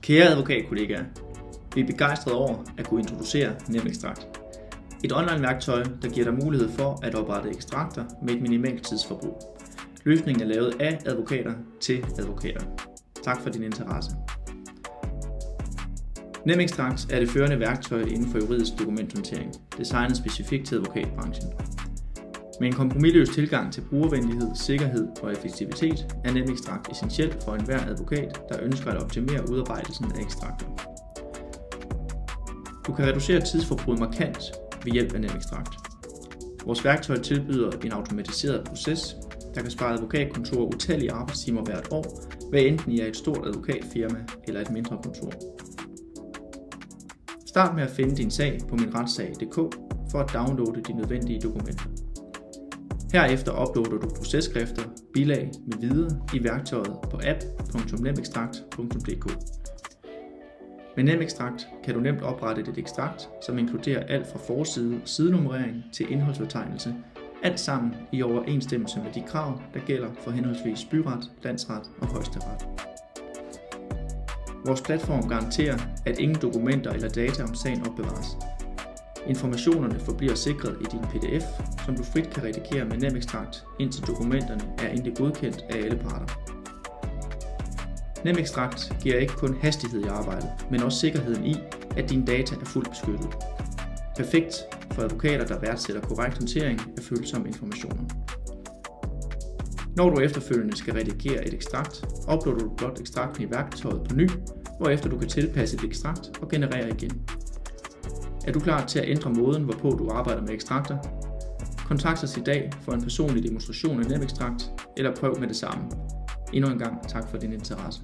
Kære advokatkollegaer, vi er begejstrede over at kunne introducere NemEkstrakt. Et online-værktøj, der giver dig mulighed for at oprette ekstrakter med et minimalt tidsforbrug. Løsningen er lavet af advokater til advokater. Tak for din interesse. NemEkstrakt er det førende værktøj inden for juridisk dokumenthåndtering, designet specifikt til advokatbranchen. Med en kompromisløs tilgang til brugervenlighed, sikkerhed og effektivitet er NemEkstrakt essentielt for enhver advokat, der ønsker at optimere udarbejdelsen af ekstrakter. Du kan reducere tidsforbruget markant ved hjælp af NemEkstrakt. Vores værktøj tilbyder en automatiseret proces, der kan spare advokatkontorer utallige arbejdstimer hvert år, hvad enten I er et stort advokatfirma eller et mindre kontor. Start med at finde din sag på minretssag.dk for at downloade de nødvendige dokumenter. Herefter uploader du processkrifter, bilag m.v. i værktøjet på app.nemekstrakt.dk. Med NemEkstrakt kan du nemt oprette et ekstrakt, som inkluderer alt fra forside og sidenummerering til indholdsfortegnelse, alt sammen i overensstemmelse med de krav, der gælder for henholdsvis byret, landsret og højesteret. Vores platform garanterer, at ingen dokumenter eller data om sagen opbevares. Informationerne forbliver sikret i din PDF, som du frit kan redigere med NemEkstrakt, indtil dokumenterne er endelig godkendt af alle parter. NemEkstrakt giver ikke kun hastighed i arbejdet, men også sikkerheden i, at dine data er fuldt beskyttet. Perfekt for advokater, der værdsætter korrekt håndtering af følsomme informationer. Når du efterfølgende skal redigere et ekstrakt, uploader du blot ekstrakten i værktøjet på ny, hvorefter du kan tilpasse et ekstrakt og generere igen. Er du klar til at ændre måden, hvorpå du arbejder med ekstrakter? Kontakt os i dag for en personlig demonstration af NemEkstrakt, eller prøv med det samme. Endnu en gang tak for din interesse.